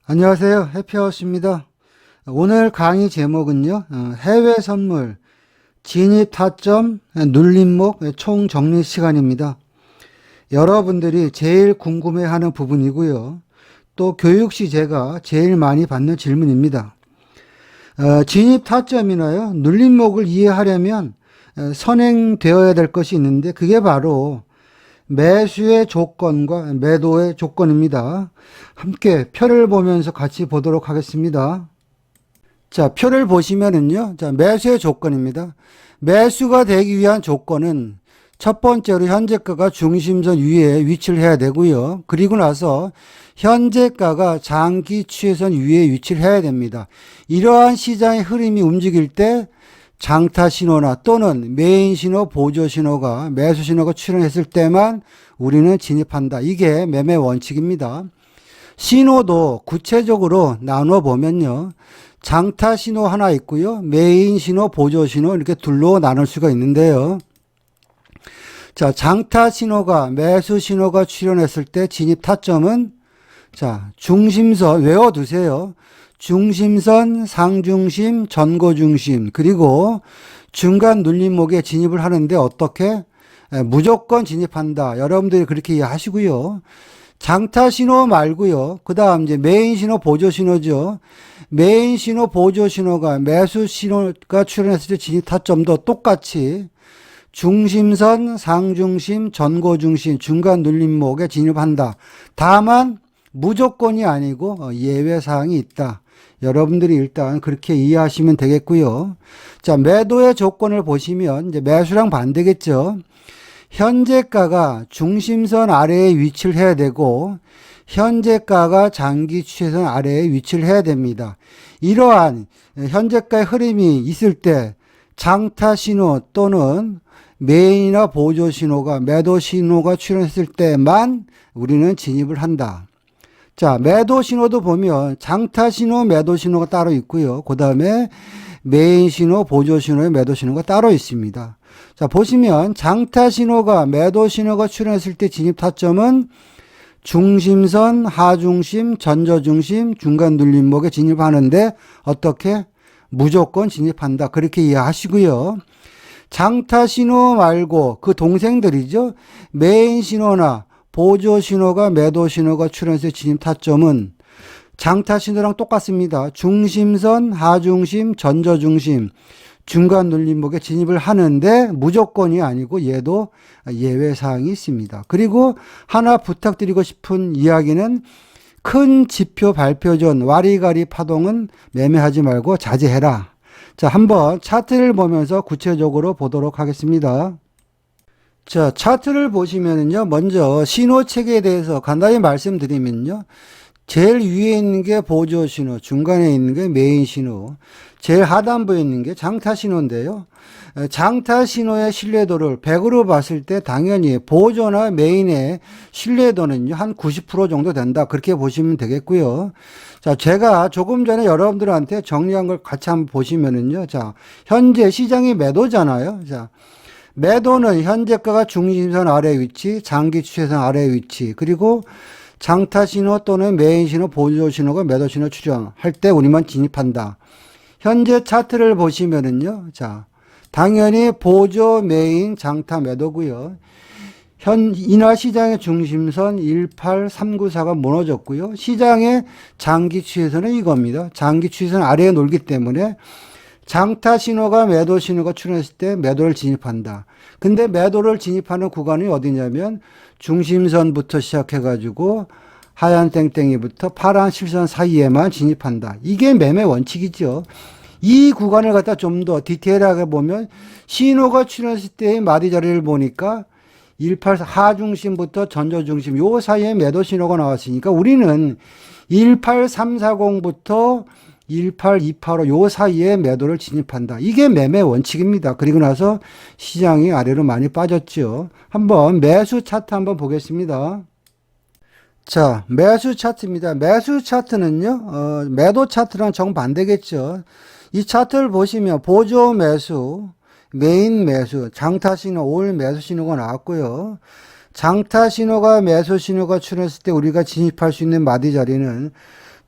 안녕하세요. 해피하우스입니다. 오늘 강의 제목은요, 해외 선물, 진입 타점, 눌림목 총 정리 시간입니다. 여러분들이 제일 궁금해하는 부분이고요. 또 교육시 제가 제일 많이 받는 질문입니다. 진입 타점이나요, 눌림목을 이해하려면 선행되어야 될 것이 있는데 그게 바로 매수의 조건과 매도의 조건입니다. 함께 표를 보면서 같이 보도록 하겠습니다. 자, 표를 보시면은요. 자, 매수의 조건입니다. 매수가 되기 위한 조건은 첫 번째로 현재가가 중심선 위에 위치를 해야 되고요. 그리고 나서 현재가가 장기 추세선 위에 위치를 해야 됩니다. 이러한 시장의 흐름이 움직일 때 장타 신호나 또는 메인 신호, 보조 신호가 매수 신호가 출현했을 때만 우리는 진입한다. 이게 매매 원칙입니다. 신호도 구체적으로 나눠 보면요. 장타 신호 하나 있고요. 메인 신호, 보조 신호 이렇게 둘로 나눌 수가 있는데요. 자, 장타 신호가 매수 신호가 출현했을 때 진입 타점은 자, 중심선 외워두세요. 중심선, 상중심, 전고중심, 그리고 중간 눌림목에 진입을 하는데 어떻게? 무조건 진입한다. 여러분들이 그렇게 이해하시고요. 장타 신호 말고요. 그 다음 이제 메인 신호, 보조 신호죠. 메인 신호, 보조 신호가 매수 신호가 출현했을 때 진입 타점도 똑같이 중심선, 상중심, 전고중심, 중간 눌림목에 진입한다. 다만 무조건이 아니고 예외사항이 있다. 여러분들이 일단 그렇게 이해하시면 되겠고요. 자, 매도의 조건을 보시면 이제 매수랑 반대겠죠. 현재가가 중심선 아래에 위치를 해야 되고 현재가가 장기 추세선 아래에 위치를 해야 됩니다. 이러한 현재가의 흐름이 있을 때 장타 신호 또는 메인이나 보조 신호가 매도 신호가 출현했을 때만 우리는 진입을 한다. 자, 매도 신호도 보면 장타 신호, 매도 신호가 따로 있고요. 그 다음에 메인 신호, 보조 신호의 매도 신호가 따로 있습니다. 자, 보시면 장타 신호가 매도 신호가 출현했을 때 진입 타점은 중심선, 하중심, 전저중심, 중간 눌림목에 진입하는데 어떻게? 무조건 진입한다. 그렇게 이해하시고요. 장타 신호 말고 그 동생들이죠. 메인 신호나 보조 신호가 매도 신호가 출현해서 진입 타점은 장타 신호랑 똑같습니다. 중심선, 하중심, 전저중심, 중간 눌림목에 진입을 하는데 무조건이 아니고 얘도 예외사항이 있습니다. 그리고 하나 부탁드리고 싶은 이야기는 큰 지표 발표 전 와리가리 파동은 매매하지 말고 자제해라. 자, 한번 차트를 보면서 구체적으로 보도록 하겠습니다. 자, 차트를 보시면은요, 먼저 신호 체계에 대해서 간단히 말씀드리면요, 제일 위에 있는 게 보조 신호, 중간에 있는 게 메인 신호, 제일 하단부에 있는 게 장타 신호인데요. 장타 신호의 신뢰도를 100으로 봤을 때 당연히 보조나 메인의 신뢰도는요, 한 90% 정도 된다. 그렇게 보시면 되겠고요. 자, 제가 조금 전에 여러분들한테 정리한 걸 같이 한번 보시면은요, 자, 현재 시장이 매도잖아요. 자, 매도는 현재가가 중심선 아래 위치, 장기 추세선 아래 위치, 그리고 장타 신호 또는 메인 신호, 보조 신호가 매도 신호 추정할 때 우리만 진입한다. 현재 차트를 보시면은요, 자, 당연히 보조, 메인, 장타 매도고요. 인하 시장의 중심선 18394가 무너졌고요. 시장의 장기 추세선은 이겁니다. 장기 추세선 아래에 놀기 때문에 장타 신호가 매도 신호가 출현했을 때 매도를 진입한다. 근데 매도를 진입하는 구간이 어디냐면 중심선부터 시작해가지고 하얀 땡땡이부터 파란 실선 사이에만 진입한다. 이게 매매 원칙이죠. 이 구간을 갖다 좀 더 디테일하게 보면 신호가 출현했을 때의 마디 자리를 보니까 184 하중심부터 전저중심 요 사이에 매도 신호가 나왔으니까 우리는 18340부터 18285 요 사이에 매도를 진입한다. 이게 매매 원칙입니다. 그리고 나서 시장이 아래로 많이 빠졌죠. 한번 매수 차트 한번 보겠습니다. 자, 매수 차트입니다. 매수 차트는요, 매도 차트랑 정반대겠죠. 이 차트를 보시면 보조 매수, 메인 매수, 장타 신호, 올 매수 신호가 나왔고요. 장타 신호가 매수 신호가 출현했을 때 우리가 진입할 수 있는 마디 자리는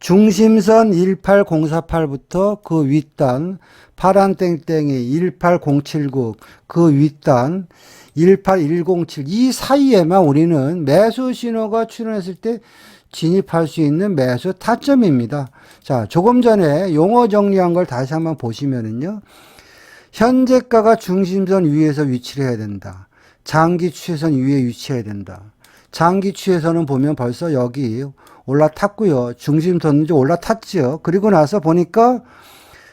중심선 18048부터 그 윗단 파란 땡땡이 18079 그 윗단 18107 이 사이에만 우리는 매수 신호가 출현했을 때 진입할 수 있는 매수 타점입니다. 자, 조금 전에 용어 정리한 걸 다시 한번 보시면은요. 현재가가 중심선 위에서 위치를 해야 된다. 장기 추세선 위에 위치해야 된다. 장기 추세선은 보면 벌써 여기 올라탔고요. 중심선 이제 올라탔죠. 그리고 나서 보니까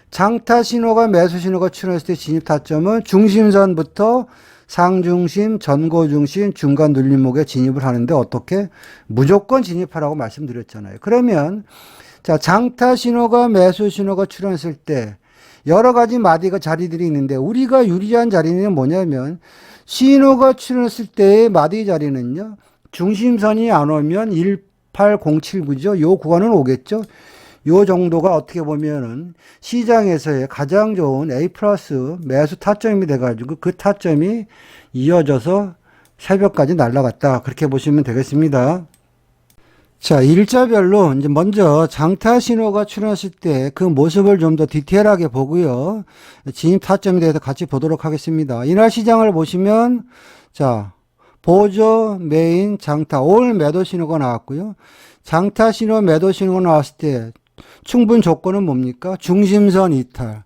장타 신호가 매수 신호가 출현했을 때 진입 타점은 중심선부터 상중심, 전고중심, 중간 눌림목에 진입을 하는데 어떻게? 무조건 진입하라고 말씀드렸잖아요. 그러면 자, 장타 신호가 매수 신호가 출현했을 때 여러 가지 마디가 자리들이 있는데 우리가 유리한 자리는 뭐냐면 신호가 출현했을 때의 마디 자리는요. 중심선이 안 오면 18079죠. 요 구간은 오겠죠. 요 정도가 어떻게 보면은 시장에서의 가장 좋은 A 플러스 매수 타점이 돼가지고 그 타점이 이어져서 새벽까지 날아갔다. 그렇게 보시면 되겠습니다. 자, 일자별로 이제 먼저 장타 신호가 출현했을 때 그 모습을 좀 더 디테일하게 보고요. 진입 타점에 대해서 같이 보도록 하겠습니다. 이날 시장을 보시면 자, 보조, 메인, 장타, 올 매도 신호가 나왔고요. 장타 신호, 매도 신호가 나왔을 때 충분 조건은 뭡니까? 중심선 이탈,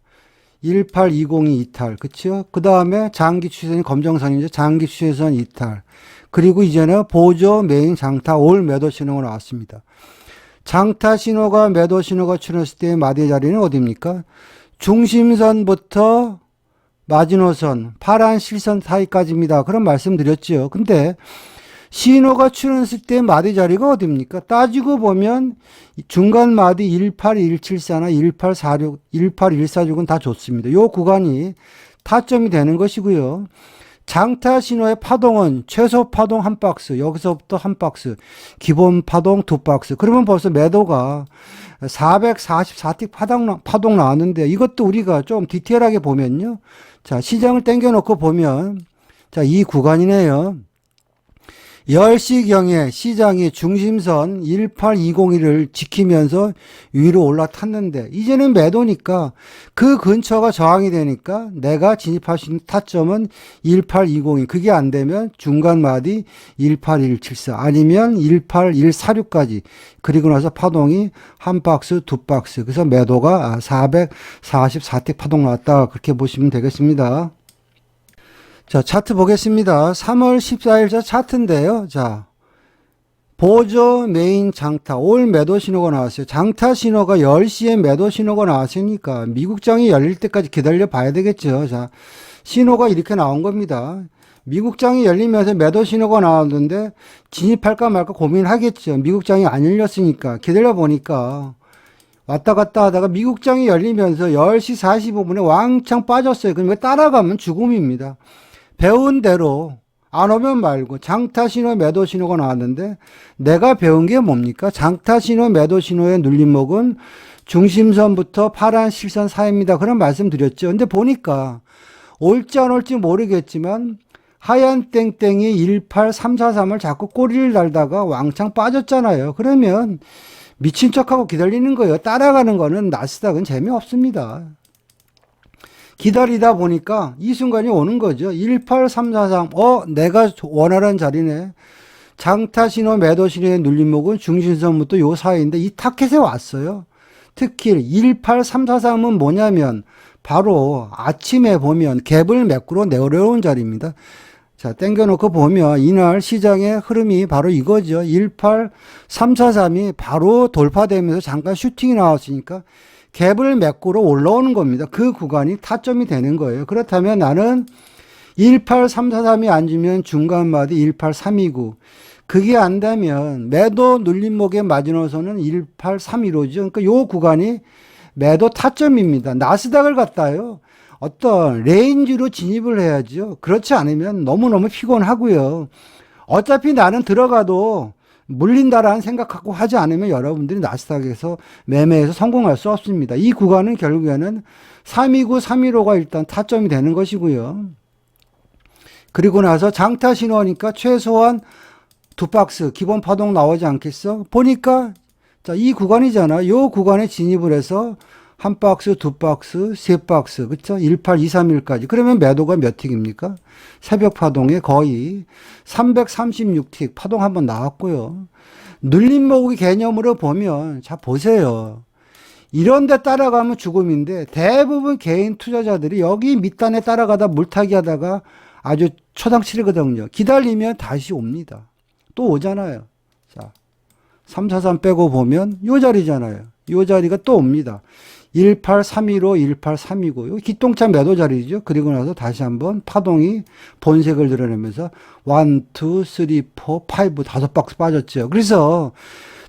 18202 이탈, 그쵸? 그 다음에 장기 추세선이 검정선이죠. 장기 추세선 이탈. 그리고 이제는 보조, 메인, 장타, 올 매도 신호가 나왔습니다. 장타 신호가 매도 신호가 출현했을 때의 마디 자리는 어디입니까? 중심선부터 마지노선, 파란 실선 사이까지입니다. 그런 말씀 드렸죠. 근데 신호가 출현했을 때 마디 자리가 어디입니까? 따지고 보면 중간 마디 18174나 1846, 18146은 다 좋습니다. 요 구간이 타점이 되는 것이고요. 장타 신호의 파동은 최소 파동 한 박스, 여기서부터 한 박스, 기본 파동 두 박스. 그러면 벌써 매도가 444틱 파동 나왔는데 이것도 우리가 좀 디테일하게 보면요. 자, 시장을 땡겨놓고 보면 자, 이 구간이네요. 10시경에 시장이 중심선 18201을 지키면서 위로 올라탔는데 이제는 매도니까 그 근처가 저항이 되니까 내가 진입할 수 있는 타점은 18202 그게 안 되면 중간 마디 18174 아니면 18146까지 그리고 나서 파동이 한 박스 두 박스 그래서 매도가 444틱 파동 나왔다 그렇게 보시면 되겠습니다. 자, 차트 보겠습니다. 3월 14일자 차트인데요. 자, 보조, 메인, 장타, 올 매도 신호가 나왔어요. 장타 신호가 10시에 매도 신호가 나왔으니까 미국장이 열릴 때까지 기다려 봐야 되겠죠. 자, 신호가 이렇게 나온 겁니다. 미국장이 열리면서 매도 신호가 나왔는데 진입할까 말까 고민하겠죠. 미국장이 안 열렸으니까 기다려 보니까 왔다 갔다 하다가 미국장이 열리면서 10시 45분에 왕창 빠졌어요. 그럼 따라가면 죽음입니다. 배운 대로 안 오면 말고 장타 신호 매도 신호가 나왔는데 내가 배운 게 뭡니까? 장타 신호 매도 신호의 눌림목은 중심선부터 파란 실선 사이입니다. 그런 말씀 드렸죠. 근데 보니까 올지 안 올지 모르겠지만 하얀 땡땡이 18343을 자꾸 꼬리를 달다가 왕창 빠졌잖아요. 그러면 미친 척하고 기다리는 거예요. 따라가는 거는 나스닥은 재미없습니다. 기다리다 보니까 이 순간이 오는 거죠. 18343 내가 원하는 자리네. 장타 신호 매도 신호의 눌림목은 중심선부터 요 사이인데 이 타켓에 왔어요. 특히 18343은 뭐냐면 바로 아침에 보면 갭을 매꾸로 내려온 자리입니다. 자, 땡겨놓고 보면 이날 시장의 흐름이 바로 이거죠. 18343이 바로 돌파되면서 잠깐 슈팅이 나왔으니까 갭을 매꾸로 올라오는 겁니다. 그 구간이 타점이 되는 거예요. 그렇다면 나는 18343이 안 주면 중간 마디 18329. 그게 안 되면 매도 눌림목의 마지노선은 18315죠. 그러니까 요 구간이 매도 타점입니다. 나스닥을 갖다요. 어떤 레인지로 진입을 해야죠. 그렇지 않으면 너무너무 피곤하고요. 어차피 나는 들어가도 물린다라는 생각하고 하지 않으면 여러분들이 나스닥에서 매매에서 성공할 수 없습니다. 이 구간은 결국에는 329, 315가 일단 타점이 되는 것이고요. 그리고 나서 장타 신호니까 최소한 두 박스 기본 파동 나오지 않겠어? 보니까 자, 이 구간이잖아. 요 구간에 진입을 해서 한 박스, 두 박스, 세 박스, 그쵸? 18231까지. 그러면 매도가 몇 틱입니까? 새벽 파동에 거의 336틱 파동 한번 나왔고요. 눌림 모으기 개념으로 보면, 자, 보세요. 이런 데 따라가면 죽음인데 대부분 개인 투자자들이 여기 밑단에 따라가다 물타기 하다가 아주 초당치르거든요. 기다리면 다시 옵니다. 또 오잖아요. 자, 343 빼고 보면 요 자리잖아요. 요 자리가 또 옵니다. 18315, 18329. 요 기똥차 매도 자리죠. 그리고 나서 다시 한번 파동이 본색을 드러내면서 1, 2, 3, 4, 5, 5박스 빠졌죠. 그래서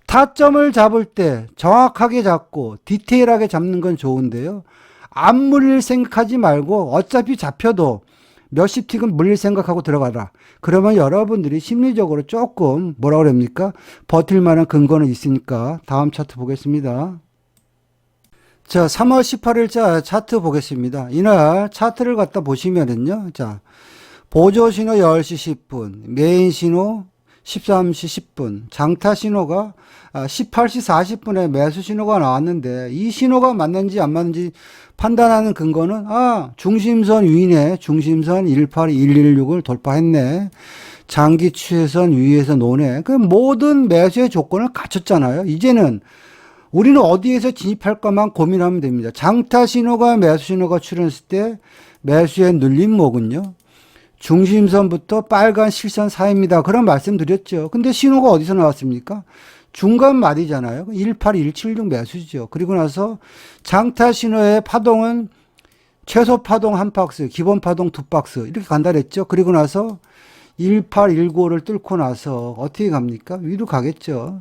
타점을 잡을 때 정확하게 잡고 디테일하게 잡는 건 좋은데요. 안 물릴 생각하지 말고 어차피 잡혀도 몇십 틱은 물릴 생각하고 들어가라. 그러면 여러분들이 심리적으로 조금 뭐라 그럽니까? 버틸 만한 근거는 있으니까 다음 차트 보겠습니다. 자, 3월 18일자 차트 보겠습니다. 이날 차트를 갖다 보시면은요. 자, 보조 신호 10시 10분, 메인 신호 13시 10분, 장타 신호가 18시 40분에 매수 신호가 나왔는데 이 신호가 맞는지 안 맞는지 판단하는 근거는 중심선 위네, 중심선 18116을 돌파했네. 장기 추세선 위에서 노네. 그 모든 매수의 조건을 갖췄잖아요. 이제는 우리는 어디에서 진입할까만 고민하면 됩니다. 장타 신호가 매수 신호가 출현했을 때 매수의 눌림목은요. 중심선부터 빨간 실선 사이입니다. 그런 말씀 드렸죠. 근데 신호가 어디서 나왔습니까? 중간 말이잖아요. 18176 매수죠. 그리고 나서 장타 신호의 파동은 최소 파동 한 박스, 기본 파동 두 박스 이렇게 간다 그랬죠. 그리고 나서 1819를 뚫고 나서 어떻게 갑니까? 위로 가겠죠.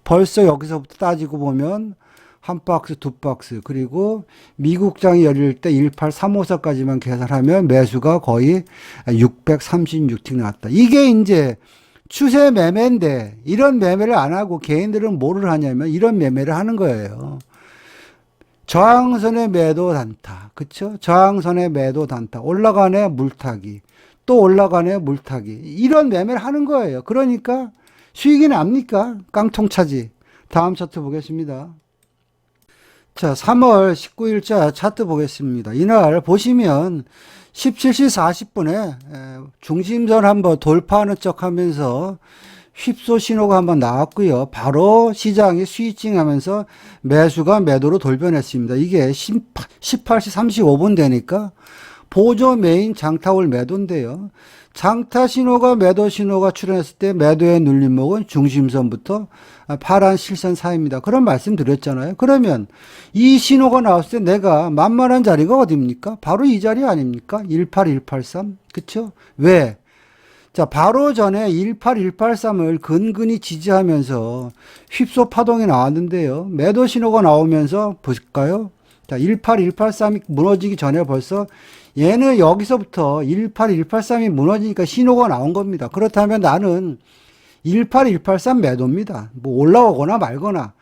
벌써 여기서부터 따지고 보면 한 박스, 두 박스, 그리고 미국장이 열릴 때 18354까지만 계산하면 매수가 거의 636틱 나왔다. 이게 이제 추세 매매인데 이런 매매를 안 하고 개인들은 뭐를 하냐면 이런 매매를 하는 거예요. 저항선의 매도 단타, 그쵸? 저항선의 매도 단타, 올라가네 물타기, 또 올라가네 물타기, 이런 매매를 하는 거예요. 그러니까 수익이 납니까? 깡통차지. 다음 차트 보겠습니다. 자, 3월 19일자 차트 보겠습니다. 이날 보시면 17시 40분에 중심선 한번 돌파하는 척 하면서 휩소 신호가 한번 나왔고요. 바로 시장이 스위칭 하면서 매수가 매도로 돌변했습니다. 이게 18시 35분 되니까 보조 메인 장타올 매도인데요. 장타 신호가 매도 신호가 출현했을 때 매도의 눌림목은 중심선부터 파란 실선 사이입니다. 그런 말씀 드렸잖아요. 그러면 이 신호가 나왔을 때 내가 만만한 자리가 어디입니까? 바로 이 자리 아닙니까? 18183. 그쵸? 왜? 자, 바로 전에 18183을 근근히 지지하면서 휩소 파동이 나왔는데요. 매도 신호가 나오면서 볼까요? 자, 18183이 무너지기 전에 벌써 얘는 여기서부터 18183이 무너지니까 신호가 나온 겁니다. 그렇다면 나는 18183 매도입니다. 뭐 올라오거나 말거나.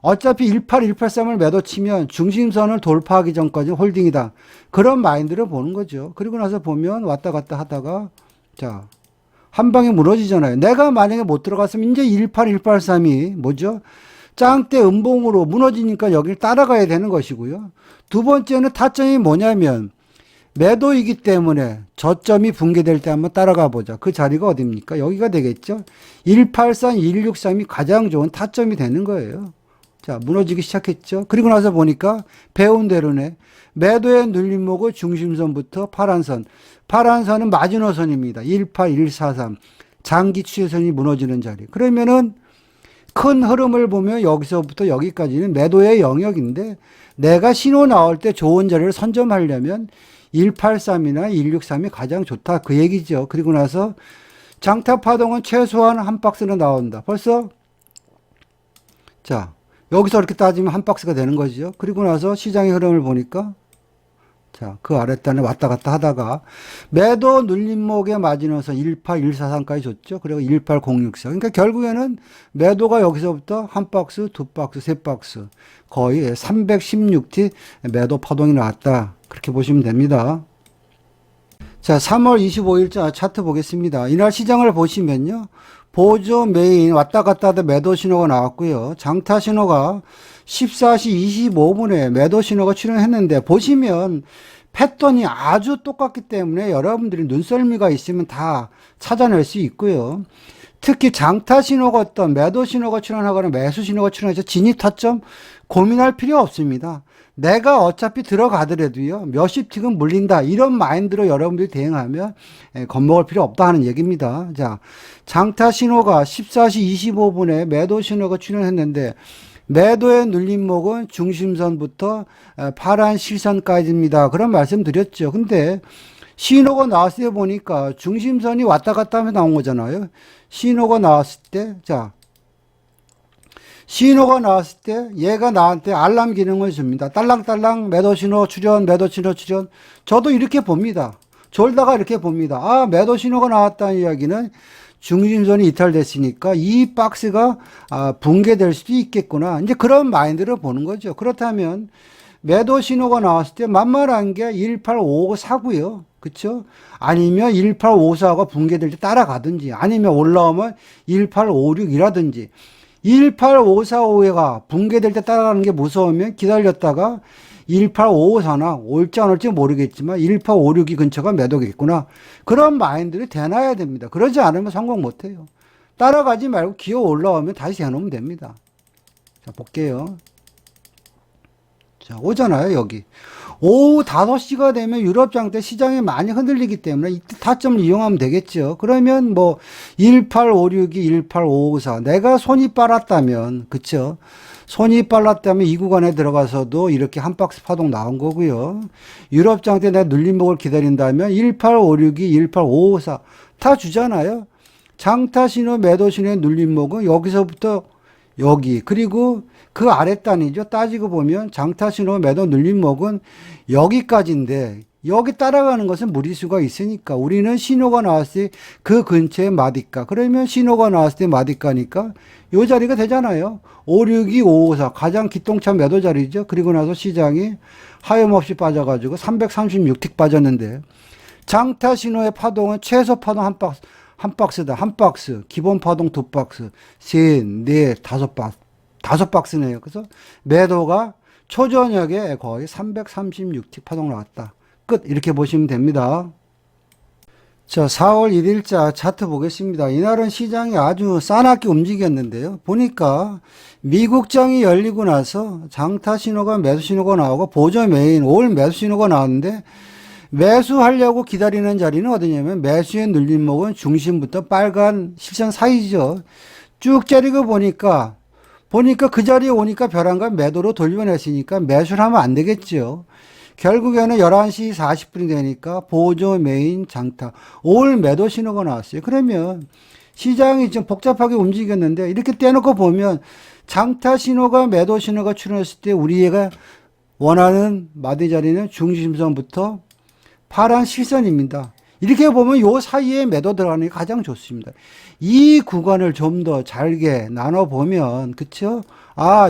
어차피 18183을 매도 치면 중심선을 돌파하기 전까지 홀딩이다. 그런 마인드를 보는 거죠. 그리고 나서 보면 왔다 갔다 하다가 자, 한 방에 무너지잖아요. 내가 만약에 못 들어갔으면 이제 18183이 뭐죠? 짱대 음봉으로 무너지니까 여기를 따라가야 되는 것이고요. 두 번째는 타점이 뭐냐면 매도이기 때문에 저점이 붕괴될 때 한번 따라가 보자. 그 자리가 어디입니까? 여기가 되겠죠. 183, 163이 가장 좋은 타점이 되는 거예요. 자, 무너지기 시작했죠. 그리고 나서 보니까 배운 대로네. 매도의 눌림목을 중심선부터 파란선. 파란선은 마지노선입니다. 18143. 장기 추세선이 무너지는 자리. 그러면은 큰 흐름을 보면 여기서부터 여기까지는 매도의 영역인데 내가 신호 나올 때 좋은 자리를 선점하려면 183이나 163이 가장 좋다. 그 얘기죠. 그리고 나서 장타 파동은 최소한 한 박스는 나온다. 벌써 자, 여기서 이렇게 따지면 한 박스가 되는 거죠. 그리고 나서 시장의 흐름을 보니까 자, 그 아랫단에 왔다 갔다 하다가 매도 눌림목에 맞으면서 18143까지 줬죠. 그리고 18064. 그러니까 결국에는 매도가 여기서부터 한 박스, 두 박스, 세 박스 거의 316T 매도 파동이 나왔다. 그렇게 보시면 됩니다. 자, 3월 25일자 차트 보겠습니다. 이날 시장을 보시면요. 보조 메인 왔다 갔다 하다 매도 신호가 나왔고요. 장타 신호가 14시 25분에 매도 신호가 출현했는데 보시면 패턴이 아주 똑같기 때문에 여러분들이 눈썰미가 있으면 다 찾아낼 수 있고요. 특히 장타 신호가 어떤 매도 신호가 출현하거나 매수 신호가 출현해서 진입 타점 고민할 필요 없습니다. 내가 어차피 들어가더라도요, 몇십 틱은 물린다. 이런 마인드로 여러분들이 대응하면 겁먹을 필요 없다 하는 얘기입니다. 자, 장타 신호가 14시 25분에 매도 신호가 출현했는데, 매도의 눌림목은 중심선부터 파란 실선까지입니다. 그런 말씀 드렸죠. 근데 신호가 나왔을 때 보니까 중심선이 왔다 갔다 하면 나온 거잖아요. 신호가 나왔을 때, 자, 신호가 나왔을 때 얘가 나한테 알람 기능을 줍니다. 딸랑딸랑 매도 신호 출현, 매도 신호 출현. 저도 이렇게 봅니다. 졸다가 이렇게 봅니다. 아, 매도 신호가 나왔다는 이야기는 중심선이 이탈됐으니까 이 박스가 붕괴될 수도 있겠구나. 이제 그런 마인드를 보는 거죠. 그렇다면 매도 신호가 나왔을 때 만만한 게 18554고요. 그쵸? 아니면 18554가 붕괴될 때 따라가든지, 아니면 올라오면 18561이라든지, 18545가 붕괴될 때 따라가는 게 무서우면 기다렸다가 18554나 올지 안 올지 모르겠지만 18556이 근처가 매도겠구나. 그런 마인드를 대놔야 됩니다. 그러지 않으면 성공 못해요. 따라가지 말고 기어 올라오면 다시 해놓으면 됩니다. 자, 볼게요. 자, 오잖아요, 여기. 오후 5시가 되면 유럽 장대 시장이 많이 흔들리기 때문에 이때 타점을 이용하면 되겠죠. 그러면 뭐 18562, 18554 내가 손이 빨랐다면, 그쵸? 손이 빨랐다면 이 구간에 들어가서도 이렇게 한 박스 파동 나온 거고요. 유럽 장대 내가 눌림목을 기다린다면 18562, 18554 다 주잖아요. 장타 신호, 매도 신호의 눌림목은 여기서부터 여기, 그리고 그 아랫단이죠. 따지고 보면 장타 신호, 매도 눌림목은 여기까지인데 여기 따라가는 것은 무리수가 있으니까 우리는 신호가 나왔을 때 그 근처에 마디가, 그러면 신호가 나왔을 때 마디가니까 요 자리가 되잖아요. 562, 554 가장 기똥찬 매도 자리죠. 그리고 나서 시장이 하염없이 빠져가지고 336틱 빠졌는데, 장타 신호의 파동은 최소 파동 한 박스다. 한 박스. 기본 파동 두 박스. 셋, 넷, 다섯 박스네요. 그래서 매도가 초저녁에 거의 336틱 파동 나왔다. 끝. 이렇게 보시면 됩니다. 자, 4월 1일자 차트 보겠습니다. 이날은 시장이 아주 싸납게 움직였는데요. 보니까 미국장이 열리고 나서 장타 신호가 매수 신호가 나오고 보조 메인 올 매수 신호가 나왔는데, 매수하려고 기다리는 자리는 어디냐면 매수의 눌림목은 중심부터 빨간 실선 사이죠. 쭉 자리고 보니까 그 자리에 오니까 벼랑간 매도로 돌려냈으니까 매수를 하면 안 되겠죠. 결국에는 11시 40분이 되니까 보조 메인 장타 올 매도 신호가 나왔어요. 그러면 시장이 좀 복잡하게 움직였는데 이렇게 떼놓고 보면 장타 신호가 매도 신호가 출현했을 때 우리가 원하는 마디 자리는 중심선부터 파란 실선입니다. 이렇게 보면 요 사이에 매도 들어가는 게 가장 좋습니다. 이 구간을 좀 더 잘게 나눠보면, 그쵸?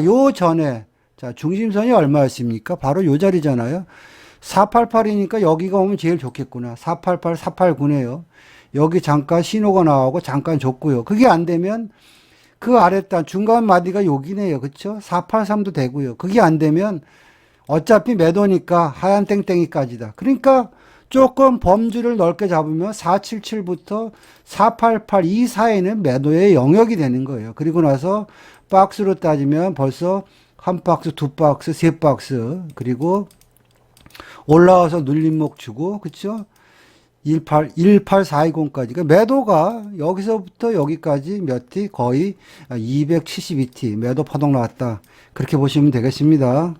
요 전에, 자, 중심선이 얼마였습니까? 바로 요 자리잖아요. 488이니까 여기가 오면 제일 좋겠구나. 488, 489네요. 여기 잠깐 신호가 나오고 잠깐 줬고요. 그게 안 되면 그 아랫단 중간 마디가 여기네요. 그쵸? 483도 되고요. 그게 안 되면 어차피 매도니까 하얀 땡땡이까지다. 그러니까 조금 범주를 넓게 잡으면 477부터 488 이 사이는 매도의 영역이 되는 거예요. 그리고 나서 박스로 따지면 벌써 한 박스, 두 박스, 세 박스, 그리고 올라와서 눌림목 주고, 그쵸? 18420까지. 그러니까 매도가 여기서부터 여기까지 몇 티? 거의 272티 매도 파동 나왔다. 그렇게 보시면 되겠습니다.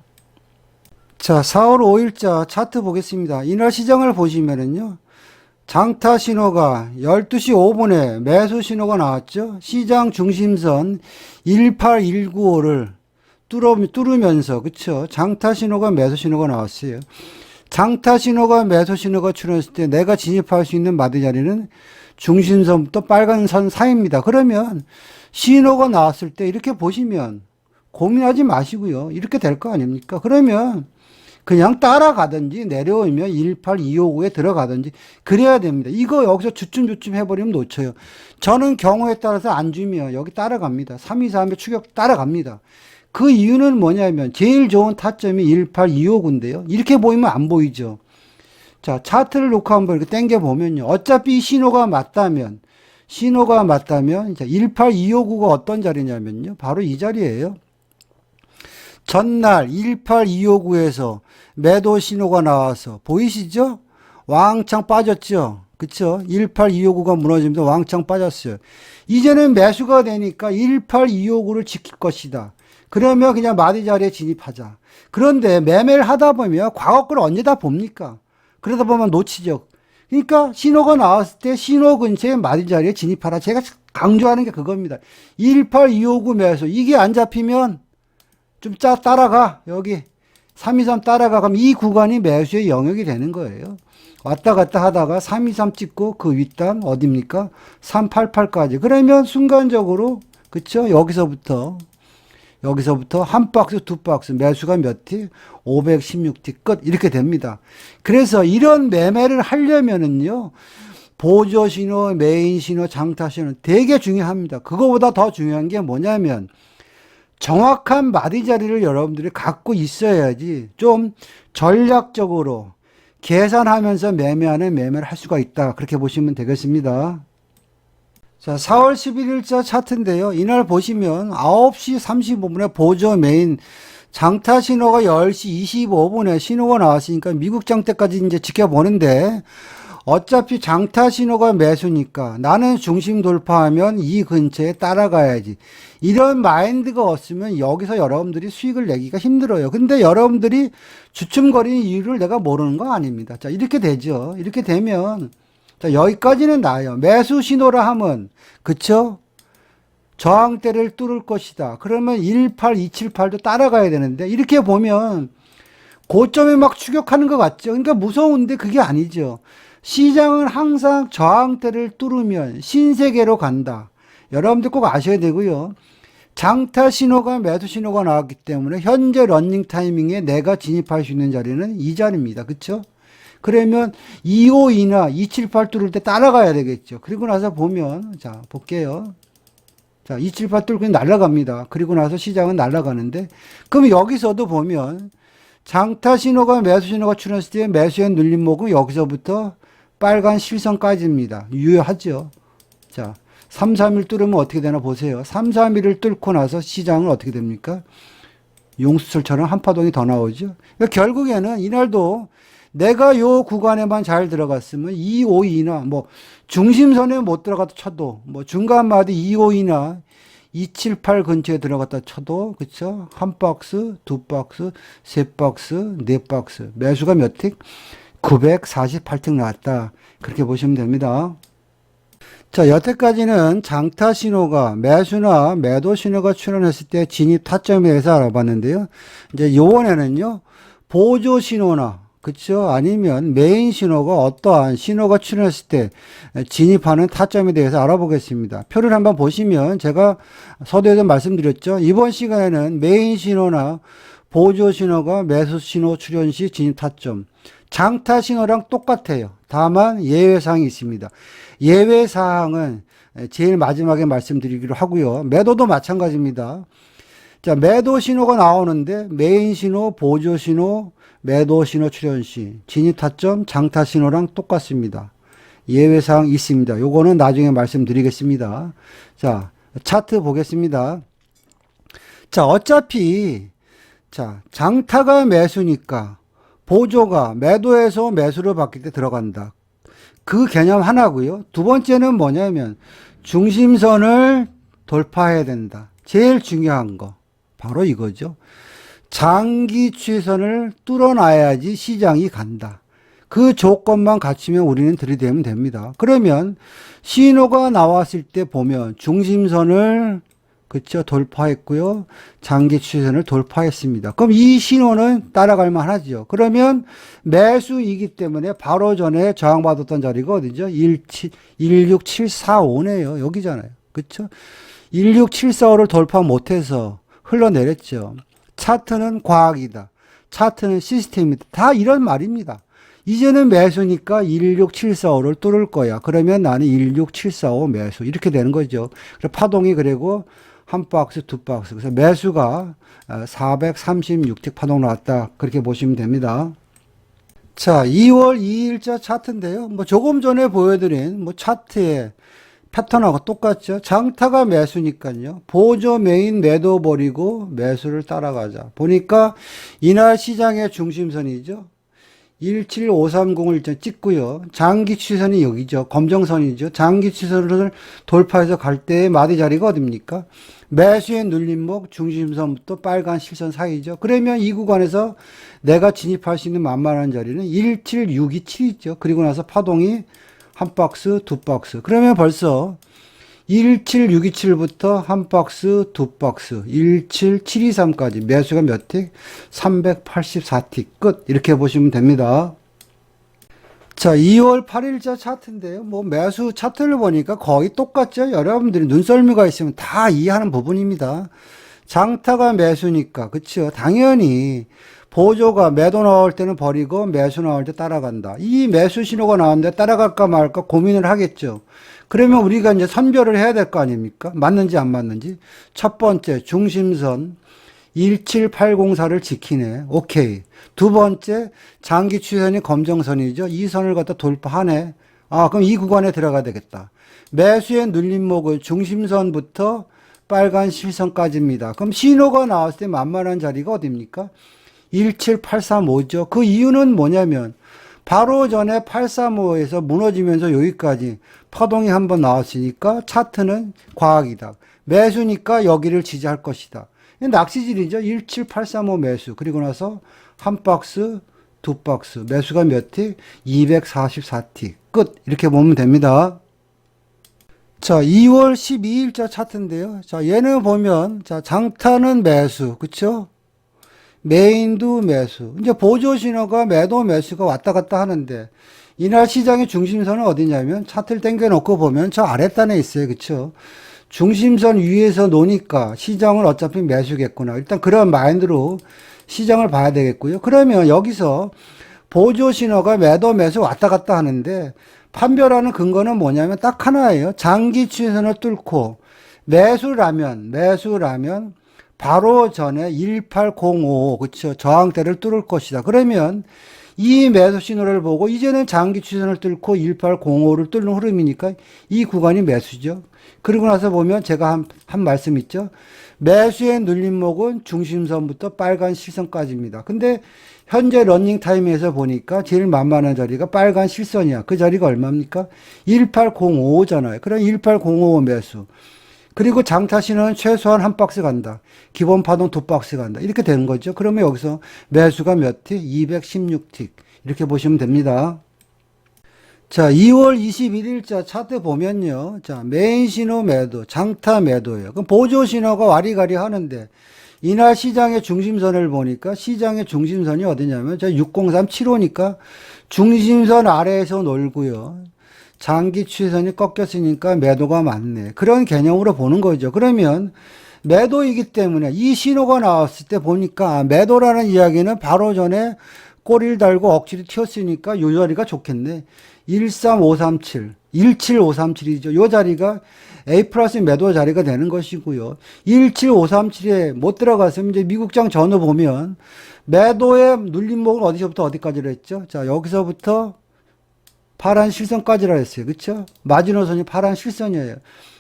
자, 4월 5일자 차트 보겠습니다. 이날 시장을 보시면은요, 장타 신호가 12시 5분에 매수 신호가 나왔죠. 시장 중심선 18195를 뚫으면서, 그쵸? 장타 신호가 매수 신호가 나왔어요. 장타 신호가 매수 신호가 출현했을 때 내가 진입할 수 있는 마디 자리는 중심선부터 빨간 선 사이입니다. 그러면 신호가 나왔을 때 이렇게 보시면 고민하지 마시고요. 이렇게 될 거 아닙니까? 그러면 그냥 따라가든지 내려오면 18259에 들어가든지 그래야 됩니다. 이거 여기서 주춤주춤 해버리면 놓쳐요. 저는 경우에 따라서 안 주면 여기 따라갑니다. 323의 추격 따라갑니다. 그 이유는 뭐냐면 제일 좋은 타점이 18259인데요. 이렇게 보이면 안 보이죠. 자, 차트를 놓고 한번 이렇게 당겨 보면요. 어차피 신호가 맞다면 자, 18259가 어떤 자리냐면요. 바로 이 자리예요. 전날 18259에서 매도 신호가 나와서 보이시죠? 왕창 빠졌죠? 그쵸? 18259가 무너지면서 왕창 빠졌어요. 이제는 매수가 되니까 18259를 지킬 것이다. 그러면 그냥 마디 자리에 진입하자. 그런데 매매를 하다 보면 과거 걸 언제 다 봅니까? 그러다 보면 놓치죠. 그러니까 신호가 나왔을 때 신호 근처에 마디 자리에 진입하라. 제가 강조하는 게 그겁니다. 18259 매수. 이게 안 잡히면 좀 따라가. 여기 323 따라가. 그럼 이 구간이 매수의 영역이 되는 거예요. 왔다 갔다 하다가 323 찍고 그 윗단 어딥니까? 388까지. 그러면 순간적으로 그쵸? 여기서부터 한 박스, 두 박스, 매수가 몇 티? 516티 끝. 이렇게 됩니다. 그래서 이런 매매를 하려면은요, 보조 신호, 메인 신호, 장타 신호 되게 중요합니다. 그거보다 더 중요한 게 뭐냐면, 정확한 마디 자리를 여러분들이 갖고 있어야지 좀 전략적으로 계산하면서 매매를 할 수가 있다. 그렇게 보시면 되겠습니다. 자, 4월 11일자 차트인데요. 이날 보시면 9시 35분에 보조 메인 장타 신호가 10시 25분에 신호가 나왔으니까 미국 장대까지 이제 지켜보는데 어차피 장타 신호가 매수니까 나는 중심 돌파하면 이 근처에 따라가야지. 이런 마인드가 없으면 여기서 여러분들이 수익을 내기가 힘들어요. 근데 여러분들이 주춤거리는 이유를 내가 모르는 거 아닙니다. 자, 이렇게 되죠. 이렇게 되면 자, 여기까지는 나아요. 매수 신호라 하면, 그쵸? 저항대를 뚫을 것이다. 그러면 18278도 따라가야 되는데, 이렇게 보면, 고점에 막 추격하는 것 같죠? 그러니까 무서운데 그게 아니죠. 시장은 항상 저항대를 뚫으면 신세계로 간다. 여러분들 꼭 아셔야 되고요. 장타 신호가 매수 신호가 나왔기 때문에, 현재 러닝 타이밍에 내가 진입할 수 있는 자리는 이 자리입니다. 그쵸? 그러면 252나 278 뚫을 때 따라가야 되겠죠. 그리고 나서 보면, 자, 볼게요. 자, 278 뚫고 날아갑니다. 그리고 나서 시장은 날아가는데, 그럼 여기서도 보면, 장타 신호가 매수 신호가 출현했을 때 매수의 눌림목은 여기서부터 빨간 실선까지입니다. 유효하죠. 자, 331 뚫으면 어떻게 되나 보세요. 331을 뚫고 나서 시장은 어떻게 됩니까? 용수철처럼 한파동이 더 나오죠. 그러니까 결국에는 이날도 내가 요 구간에만 잘 들어갔으면 252나 뭐 중심선에 못 들어갔다 쳐도 뭐 중간 마디 252나 278 근처에 들어갔다 쳐도 그쵸? 한 박스, 두 박스, 세 박스, 네 박스. 매수가 몇 틱? 948틱 나왔다. 그렇게 보시면 됩니다. 자, 여태까지는 장타 신호가 매수나 매도 신호가 출현했을 때 진입 타점에 대해서 알아봤는데요. 이제 요번에는요. 보조 신호나 그쵸? 아니면 메인 신호가 어떠한 신호가 출현했을 때 진입하는 타점에 대해서 알아보겠습니다. 표를 한번 보시면 제가 서두에도 말씀드렸죠. 이번 시간에는 메인 신호나 보조 신호가 매수 신호 출현 시 진입 타점. 장타 신호랑 똑같아요. 다만 예외사항이 있습니다. 예외사항은 제일 마지막에 말씀드리기로 하고요. 매도도 마찬가지입니다. 자, 매도 신호가 나오는데 메인 신호, 보조 신호, 매도 신호 출현 시 진입 타점 장타 신호랑 똑같습니다. 예외사항 있습니다. 요거는 나중에 말씀드리겠습니다. 자, 차트 보겠습니다. 자, 어차피 자, 장타가 매수니까 보조가 매도에서 매수를 받기 때 들어간다. 그 개념 하나고요. 두 번째는 뭐냐면 중심선을 돌파해야 된다. 제일 중요한 거 바로 이거죠. 장기 추세선을 뚫어놔야지 시장이 간다. 그 조건만 갖추면 우리는 들이대면 됩니다. 그러면 신호가 나왔을 때 보면 중심선을 그쵸 돌파했고요. 장기 추세선을 돌파했습니다. 그럼 이 신호는 따라갈 만하죠. 그러면 매수이기 때문에 바로 전에 저항받았던 자리가 어디죠? 16745네요. 여기잖아요. 그쵸? 16745를 돌파 못해서 흘러내렸죠. 차트는 과학이다. 차트는 시스템입니다. 다 이런 말입니다. 이제는 매수니까 16745를 뚫을 거야. 그러면 나는 16745 매수. 이렇게 되는 거죠. 그래서 파동이 그리고 한 박스, 두 박스. 그래서 매수가 436틱 파동 나왔다. 그렇게 보시면 됩니다. 자, 2월 2일자 차트인데요. 뭐 조금 전에 보여드린 뭐 차트의 패턴하고 똑같죠. 장타가 매수니까요. 보조 메인 매도 버리고 매수를 따라가자. 보니까 이날 시장의 중심선이죠. 17530을 일단 찍고요. 장기 추세선이 여기죠. 검정선이죠. 장기 추세선을 돌파해서 갈 때의 마디 자리가 어딥니까? 매수의 눌림목 중심선부터 빨간 실선 사이죠. 그러면 이 구간에서 내가 진입할 수 있는 만만한 자리는 17627이죠. 그리고 나서 파동이 한 박스, 두 박스. 그러면 벌써 17627부터 한 박스, 두 박스, 17723까지 매수가 몇 틱? 384틱 끝. 이렇게 보시면 됩니다. 자, 2월 8일자 차트인데요. 뭐 매수 차트를 보니까 거의 똑같죠. 여러분들이 눈썰미가 있으면 다 이해하는 부분입니다. 장타가 매수니까, 그쵸? 당연히 보조가 매도 나올 때는 버리고 매수 나올 때 따라간다. 이 매수 신호가 나오는데 따라갈까 말까 고민을 하겠죠. 그러면 우리가 이제 선별을 해야 될 거 아닙니까? 맞는지 안 맞는지. 첫 번째, 중심선 17804를 지키네. 오케이. 두 번째, 장기 추세선이 검정선이죠. 이 선을 갖다 돌파하네. 아, 그럼 이 구간에 들어가야 되겠다. 매수의 눌림목은 중심선부터 빨간 실선까지입니다. 그럼 신호가 나왔을 때 만만한 자리가 어딥니까? 17835죠. 그 이유는 뭐냐면 바로 전에 835에서 무너지면서 여기까지 파동이 한번 나왔으니까 차트는 과학이다. 매수니까 여기를 지지할 것이다. 낚시질이죠. 17835 매수. 그리고 나서 한 박스, 두 박스. 매수가 몇 틱? 244틱. 끝. 이렇게 보면 됩니다. 자, 2월 12일자 차트인데요. 자, 얘는 보면, 자, 장타는 매수. 그쵸? 메인도 매수. 이제 보조 신호가 매도 매수가 왔다 갔다 하는데, 이날 시장의 중심선은 어디냐면, 차트를 당겨놓고 보면 저 아랫단에 있어요. 그쵸? 중심선 위에서 노니까 시장은 어차피 매수겠구나. 일단 그런 마인드로 시장을 봐야 되겠고요. 그러면 여기서 보조 신호가 매도 매수 왔다 갔다 하는데 판별하는 근거는 뭐냐면 딱 하나예요. 장기 추세선을 뚫고 매수라면 바로 전에 1805 그렇죠. 저항대를 뚫을 것이다. 그러면 이 매수 신호를 보고 이제는 장기 추세선을 뚫고 1805를 뚫는 흐름이니까 이 구간이 매수죠. 그리고 나서 보면 제가 한 말씀 있죠. 매수의 눌림목은 중심선부터 빨간 실선까지입니다. 근데 현재 러닝타임에서 보니까 제일 만만한 자리가 빨간 실선이야. 그 자리가 얼마입니까? 1805잖아요. 그럼 1805 매수. 그리고 장타 신호는 최소한 한 박스 간다. 기본 파동 두 박스 간다. 이렇게 되는 거죠. 그러면 여기서 매수가 몇 틱? 216틱. 이렇게 보시면 됩니다. 자, 2월 21일자 차트 보면요. 자, 메인 신호 매도, 장타 매도예요. 그럼 보조 신호가 와리가리 하는데, 이날 시장의 중심선을 보니까 시장의 중심선이 어디냐면, 자, 60375니까 중심선 아래에서 놀고요. 장기 추세선이 꺾였으니까 매도가 많네. 그런 개념으로 보는 거죠. 그러면 매도이기 때문에 이 신호가 나왔을 때 보니까 매도라는 이야기는 바로 전에 꼬리를 달고 억지로 튀었으니까 요 자리가 좋겠네. 13537, 17537이죠. 요 자리가 A 플러스 매도 자리가 되는 것이고요. 17537에 못 들어갔으면 이제 미국장 전후 보면 매도의 눌림목은 어디서부터 어디까지로 했죠? 자, 여기서부터 파란 실선까지라 했어요. 그쵸? 마지노선이 파란 실선이에요.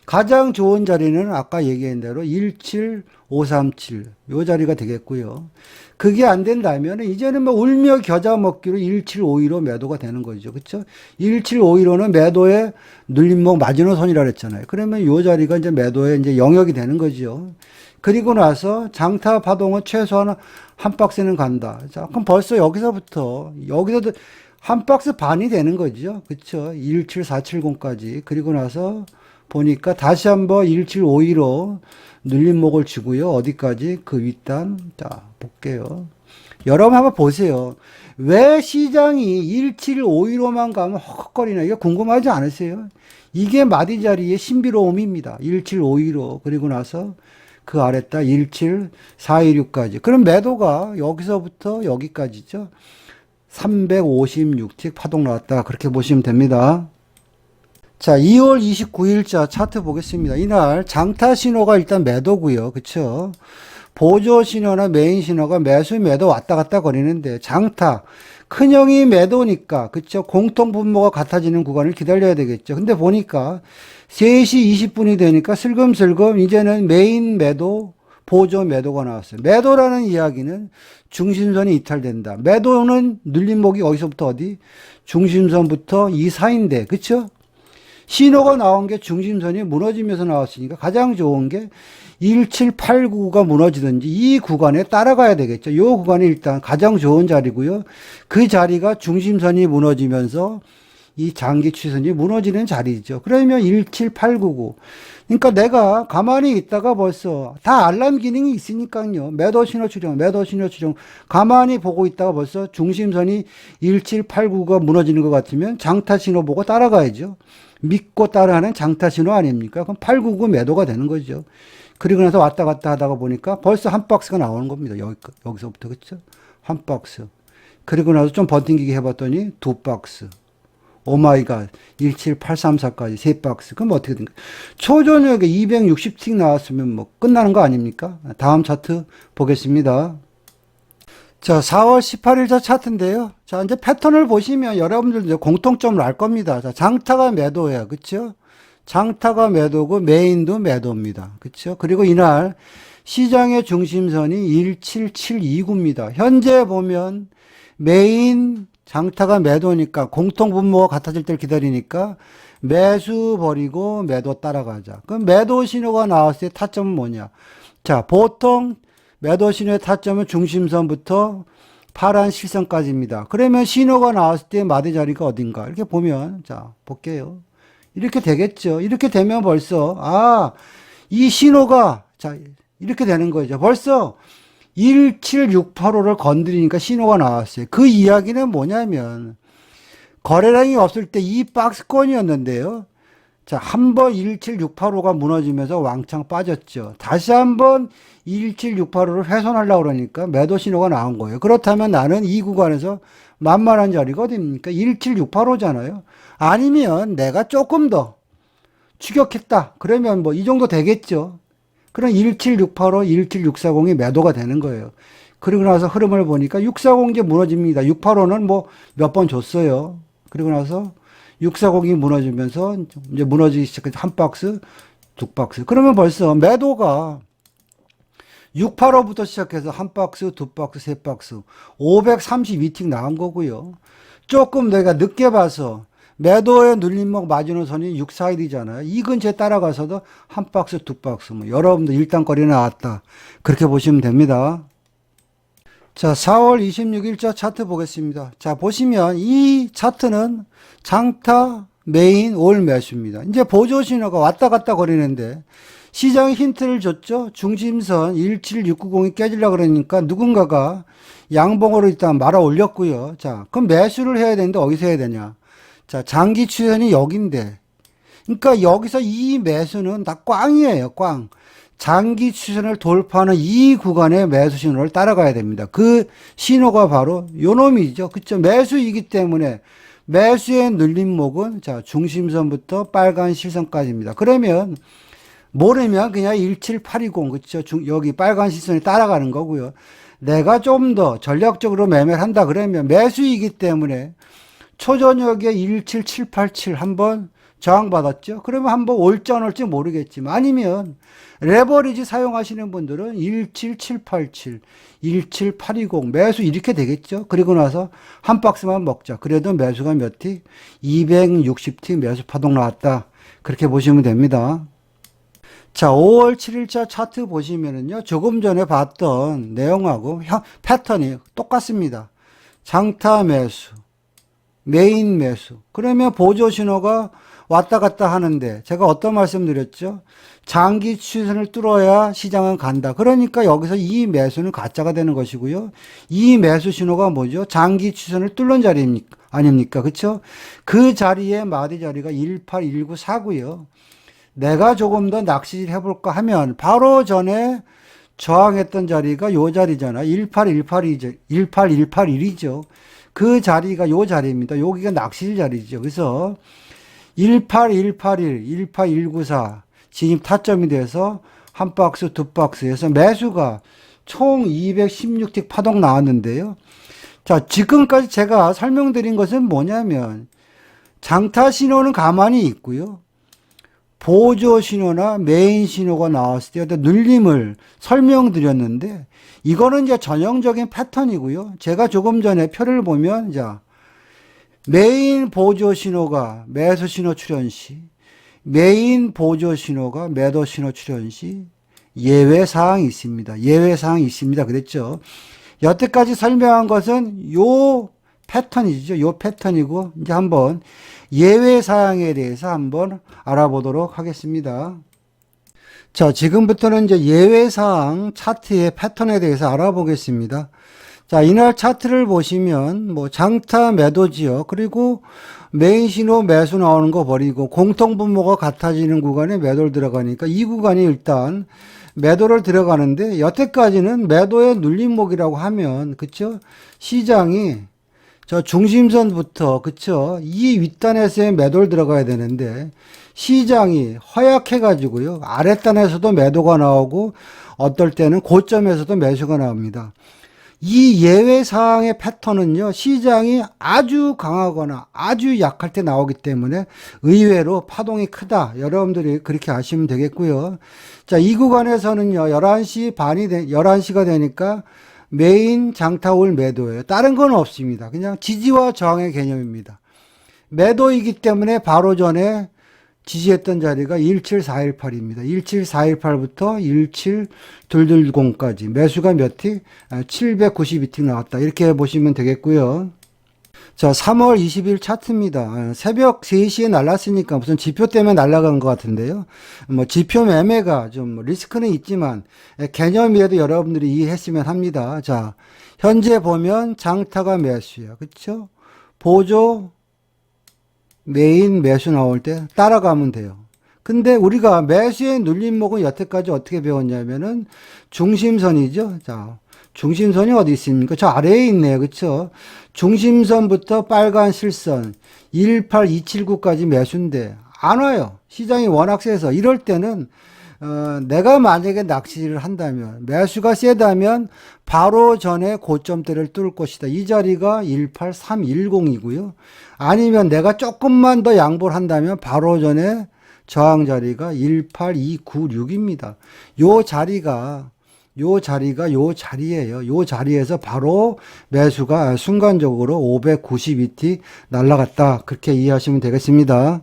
가장 좋은 자리는 아까 얘기한 대로 17537. 요 자리가 되겠고요. 그게 안 된다면 이제는 뭐 울며 겨자 먹기로 17515 매도가 되는 거죠. 그쵸? 17515는 매도의 눌림목 마지노선이라 그랬잖아요. 그러면 요 자리가 이제 매도의 이제 영역이 되는 거죠. 그리고 나서 장타 파동은 최소한 한 박스는 간다. 자, 그럼 벌써 여기서도 한 박스 반이 되는 거죠. 그쵸? 17470까지. 그리고 나서 보니까 다시 한번 17515 눌림목을 주고요. 어디까지? 그 윗단. 자, 볼게요. 여러분 한번 보세요. 왜 시장이 17515만 가면 헉헉거리나? 이게 궁금하지 않으세요? 이게 마디 자리의 신비로움입니다. 17515. 그리고 나서 그 아래다 17426까지. 그럼 매도가 여기서부터 여기까지죠. 356틱 파동 나왔다. 그렇게 보시면 됩니다. 자, 2월 29일자 차트 보겠습니다. 이날 장타 신호가 일단 매도고요. 그쵸? 보조 신호나 메인 신호가 매수 매도 왔다 갔다 거리는데 장타 큰형이 매도니까 그쵸? 공통 분모가 같아지는 구간을 기다려야 되겠죠. 근데 보니까 3시 20분이 되니까 슬금슬금 이제는 메인 매도 보조 매도가 나왔어요. 매도라는 이야기는 중심선이 이탈된다. 매도는 눌림목이 어디서부터 어디? 중심선부터 이 사이인데 그쵸? 신호가 나온 게 중심선이 무너지면서 나왔으니까 가장 좋은 게 17899가 무너지든지 이 구간에 따라가야 되겠죠. 이 구간이 일단 가장 좋은 자리고요. 그 자리가 중심선이 무너지면서 이 장기 추세선이 무너지는 자리죠. 그러면 17899. 그러니까 내가 가만히 있다가 벌써 다 알람 기능이 있으니까요. 매도 신호 추정, 매도 신호 추정. 가만히 보고 있다가 벌써 중심선이 17899가 무너지는 것 같으면 장타 신호 보고 따라가야죠. 믿고 따라하는 장타 신호 아닙니까? 그럼 899 매도가 되는 거죠. 그리고 나서 왔다 갔다 하다가 보니까 벌써 한 박스가 나오는 겁니다. 여기서부터, 그쵸? 한 박스. 그리고 나서 좀 버팅기기 해봤더니 두 박스. 오마이갓. 17834까지 세 박스. 그럼 어떻게 된가? 초저녁에 260틱 나왔으면 뭐 끝나는 거 아닙니까? 다음 차트 보겠습니다. 자, 4월 18일자 차트인데요. 자, 이제 패턴을 보시면 여러분들 이제 공통점을 알 겁니다. 자, 장타가 매도예요. 그쵸? 장타가 매도고 메인도 매도입니다. 그쵸? 그리고 이날 시장의 중심선이 17729입니다. 현재 보면 메인 장타가 매도니까 공통분모가 같아질 때를 기다리니까 매수 버리고 매도 따라가자. 그럼 매도 신호가 나왔을 때 타점은 뭐냐? 자, 보통 매도 신호의 타점은 중심선부터 파란 실선까지입니다. 그러면 신호가 나왔을 때 마디 자리가 어딘가? 이렇게 보면, 자, 볼게요. 이렇게 되겠죠. 이렇게 되면 벌써, 이 신호가, 자, 이렇게 되는 거죠. 벌써 17685를 건드리니까 신호가 나왔어요. 그 이야기는 뭐냐면, 거래량이 없을 때 이 박스권이었는데요. 자, 한 번 17685가 무너지면서 왕창 빠졌죠. 다시 한번 17685를 훼손하려고 그러니까 매도 신호가 나온 거예요. 그렇다면 나는 이 구간에서 만만한 자리가 어디입니까? 17685잖아요. 아니면 내가 조금 더 추격했다. 그러면 뭐 이 정도 되겠죠. 그럼 17685, 17640이 매도가 되는 거예요. 그리고 나서 흐름을 보니까 640 이제 무너집니다. 685는 뭐 몇 번 줬어요. 그리고 나서 640이 무너지면서 이제 무너지기 시작해서 한 박스, 두 박스. 그러면 벌써 매도가 685부터 시작해서 한 박스, 두 박스, 세 박스, 532틱 나온 거고요. 조금 내가 늦게 봐서 매도의 눌림목 마지노선이 641이잖아요. 이 근처에 따라가서도 한 박스, 두 박스. 뭐 여러분들 일당거리 나왔다. 그렇게 보시면 됩니다. 자, 4월 26일자 차트 보겠습니다. 자, 보시면 이 차트는 장타, 메인, 올 매수입니다. 이제 보조 신호가 왔다 갔다 거리는데 시장이 힌트를 줬죠. 중심선 17690이 깨지려고 그러니까 누군가가 양봉으로 일단 말아 올렸고요. 자, 그럼 매수를 해야 되는데 어디서 해야 되냐? 자, 장기 추세선이 여기인데. 그러니까 여기서 이 매수는 다 꽝이에요, 꽝. 장기 추세선을 돌파하는 이 구간의 매수 신호를 따라가야 됩니다. 그 신호가 바로 요 놈이죠. 그쵸? 매수이기 때문에 매수의 눌림목은 자, 중심선부터 빨간 실선까지입니다. 그러면 모르면 그냥 17820, 그쵸? 여기 빨간 실선이 따라가는 거고요. 내가 좀 더 전략적으로 매매를 한다 그러면 매수이기 때문에 초저녁에 17787 한번 저항받았죠. 그러면 한번 올지 안 올지 모르겠지만 아니면 레버리지 사용하시는 분들은 17787, 17820 매수 이렇게 되겠죠. 그리고 나서 한 박스만 먹자. 그래도 매수가 몇 티? 260티 매수 파동 나왔다. 그렇게 보시면 됩니다. 자, 5월 7일자 차트 보시면은요, 조금 전에 봤던 내용하고 패턴이 똑같습니다. 장타 매수, 메인 매수. 그러면 보조 신호가 왔다 갔다 하는데 제가 어떤 말씀 드렸죠? 장기 추세선을 뚫어야 시장은 간다. 그러니까 여기서 이 매수는 가짜가 되는 것이고요. 이 매수 신호가 뭐죠? 장기 추세선을 뚫는 자리입니까? 아닙니까? 그렇죠? 그 자리에 마디 자리가 18194고요. 내가 조금 더 낚시질 해볼까 하면 바로 전에 저항했던 자리가 요 자리잖아. 18181이죠. 18181이죠. 그 자리가 요 자리입니다. 여기가 낚시질 자리죠. 그래서 18181, 18194 진입 타점이 돼서 한 박스, 두 박스에서 매수가 총 216틱 파동 나왔는데요. 자, 지금까지 제가 설명드린 것은 뭐냐면 장타 신호는 가만히 있고요. 보조 신호나 메인 신호가 나왔을 때 어떤 눌림을 설명드렸는데 이거는 이제 전형적인 패턴이고요. 제가 조금 전에 표를 보면 자, 메인 보조 신호가 매수 신호 출현 시, 메인 보조 신호가 매도 신호 출현 시 예외 사항이 있습니다. 예외 사항이 있습니다. 그랬죠. 여태까지 설명한 것은 요 패턴이죠. 요 패턴이고 이제 한번 예외 사항에 대해서 한번 알아보도록 하겠습니다. 자, 지금부터는 이제 예외 사항 차트의 패턴에 대해서 알아보겠습니다. 자, 이날 차트를 보시면 뭐 장타 매도지요. 그리고 메인 신호 매수 나오는 거 버리고 공통 분모가 같아지는 구간에 매도를 들어가니까 이 구간이 일단 매도를 들어가는데 여태까지는 매도의 눌림목이라고 하면 그쵸? 시장이 저 중심선부터 그쵸? 이 윗단에서의 매도를 들어가야 되는데 시장이 허약해 가지고요. 아랫단에서도 매도가 나오고 어떨 때는 고점에서도 매수가 나옵니다. 이 예외 사항의 패턴은요, 시장이 아주 강하거나 아주 약할 때 나오기 때문에 의외로 파동이 크다. 여러분들이 그렇게 아시면 되겠고요. 자, 이 구간에서는요, 11시가 되니까 메인 장타올 매도예요. 다른 건 없습니다. 그냥 지지와 저항의 개념입니다. 매도이기 때문에 바로 전에 지지했던 자리가 17418입니다. 17418부터 17220까지 매수가 몇 틱? 792틱 나왔다. 이렇게 보시면 되겠고요. 자, 3월 20일 차트입니다. 새벽 3시에 날랐으니까 무슨 지표 때문에 날아간 것 같은데요. 뭐 지표 매매가 좀 리스크는 있지만 개념이라도 여러분들이 이해했으면 합니다. 자, 현재 보면 장타가 매수야. 그렇죠? 보조 메인 매수 나올 때 따라가면 돼요. 근데 우리가 매수의 눌림목은 여태까지 어떻게 배웠냐면은 중심선이죠. 자, 중심선이 어디 있습니까? 저 아래에 있네요. 그쵸? 중심선부터 빨간 실선 18279까지 매수인데 안 와요. 시장이 워낙 세서 이럴 때는 내가 만약에 낚시를 한다면 매수가 세다면 바로 전에 고점대를 뚫을 것이다. 이 자리가 18310이고요. 아니면 내가 조금만 더 양보를 한다면 바로 전에 저항 자리가 18296입니다. 요 자리가 요 자리예요. 요 자리에서 바로 매수가 순간적으로 592티 날라갔다. 그렇게 이해하시면 되겠습니다.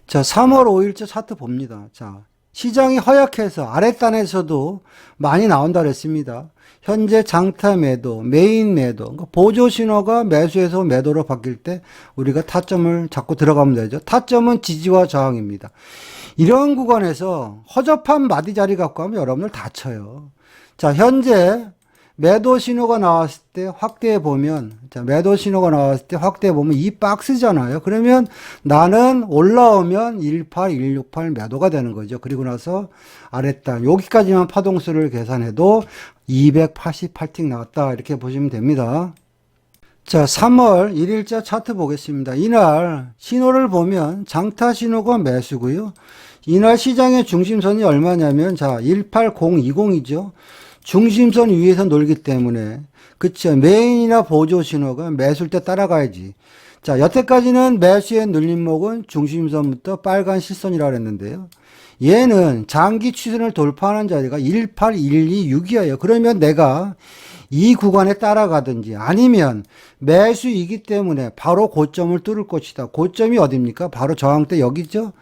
자, 3월 5일째 차트 봅니다. 자, 시장이 허약해서 아랫단에서도 많이 나온다 그랬습니다. 현재 장타 매도, 메인 매도, 그러니까 보조 신호가 매수에서 매도로 바뀔 때 우리가 타점을 잡고 들어가면 되죠. 타점은 지지와 저항입니다. 이런 구간에서 허접한 마디 자리 갖고 하면 여러분들 다쳐요. 자, 현재 매도 신호가 나왔을 때 확대해 보면, 자, 매도 신호가 나왔을 때 확대해 보면 이 박스잖아요. 그러면 나는 올라오면 18168 매도가 되는 거죠. 그리고 나서 아랫단, 여기까지만 파동수를 계산해도 288틱 나왔다. 이렇게 보시면 됩니다. 자, 3월 1일자 차트 보겠습니다. 이날 신호를 보면 장타 신호가 매수고요. 이날 시장의 중심선이 얼마냐면, 자, 18020이죠. 중심선 위에서 놀기 때문에 그쵸, 메인이나 보조 신호가 매수일 때 따라가야지. 자, 여태까지는 매수의 눌림목은 중심선부터 빨간 실선이라고 했는데요. 얘는 장기 추세를 돌파하는 자리가 18126이에요. 그러면 내가 이 구간에 따라가든지 아니면 매수이기 때문에 바로 고점을 뚫을 것이다. 고점이 어딥니까? 바로 저항대 여기죠.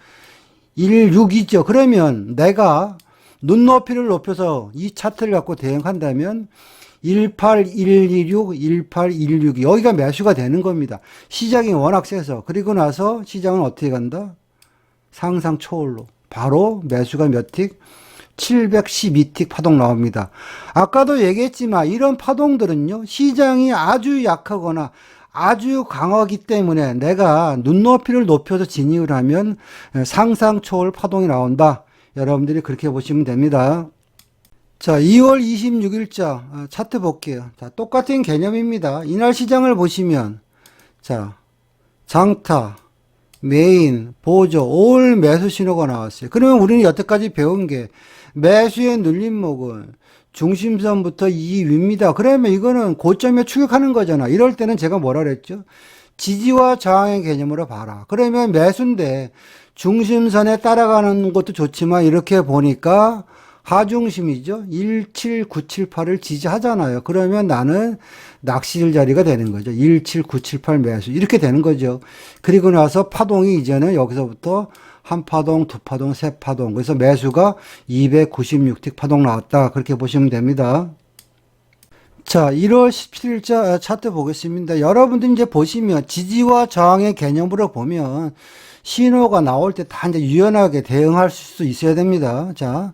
16이죠. 그러면 내가 눈높이를 높여서 이 차트를 갖고 대응한다면 18126, 18116 여기가 매수가 되는 겁니다. 시장이 워낙 세서. 그리고 나서 시장은 어떻게 간다? 상상 초월로. 바로 매수가 몇 틱? 712틱 파동 나옵니다. 아까도 얘기했지만 이런 파동들은요, 시장이 아주 약하거나 아주 강하기 때문에 내가 눈높이를 높여서 진입을 하면 상상 초월 파동이 나온다. 여러분들이 그렇게 보시면 됩니다. 자, 2월 26일자 차트 볼게요. 자, 똑같은 개념입니다. 이날 시장을 보시면 자, 장타, 메인, 보조, 올 매수 신호가 나왔어요. 그러면 우리는 여태까지 배운 게 매수의 눌림목은 중심선부터 이 위입니다. 그러면 이거는 고점에 추격하는 거잖아. 이럴 때는 제가 뭐라 그랬죠? 지지와 저항의 개념으로 봐라. 그러면 매수인데 중심선에 따라가는 것도 좋지만 이렇게 보니까 하중심이죠. 17978을 지지하잖아요. 그러면 나는 낚시질 자리가 되는 거죠. 17978 매수. 이렇게 되는 거죠. 그리고 나서 파동이 이제는 여기서부터 한 파동, 두 파동, 세 파동. 그래서 매수가 296틱 파동 나왔다. 그렇게 보시면 됩니다. 자, 1월 17일자 차트 보겠습니다. 여러분들 이제 보시면 지지와 저항의 개념으로 보면 신호가 나올 때 다 이제 유연하게 대응할 수 있어야 됩니다. 자,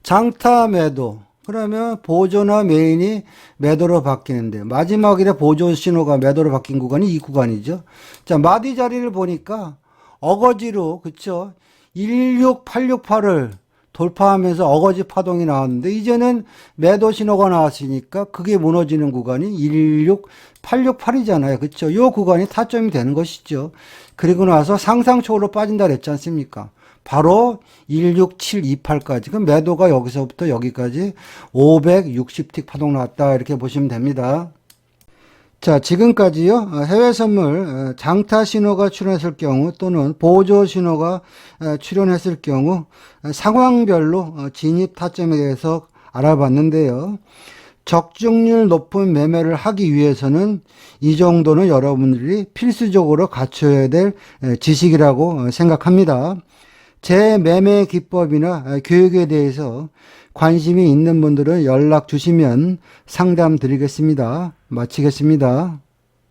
장타 매도. 그러면 보조나 메인이 매도로 바뀌는데 마지막에 보조 신호가 매도로 바뀐 구간이 이 구간이죠. 자, 마디 자리를 보니까 어거지로 그쵸? 16868을 돌파하면서 어거지 파동이 나왔는데 이제는 매도 신호가 나왔으니까 그게 무너지는 구간이 16868이잖아요. 그쵸? 요 구간이 타점이 되는 것이죠. 그리고 나서 상상초월로 빠진다 그랬지 않습니까? 바로 16728까지. 그럼 매도가 여기서부터 여기까지 560틱 파동 나왔다. 이렇게 보시면 됩니다. 자, 지금까지요, 해외 선물 장타 신호가 출현했을 경우 또는 보조 신호가 출현했을 경우 상황별로 진입 타점에 대해서 알아봤는데요. 적중률 높은 매매를 하기 위해서는 이 정도는 여러분들이 필수적으로 갖춰야 될 지식이라고 생각합니다. 제 매매 기법이나 교육에 대해서 관심이 있는 분들은 연락 주시면 상담 드리겠습니다. 마치겠습니다.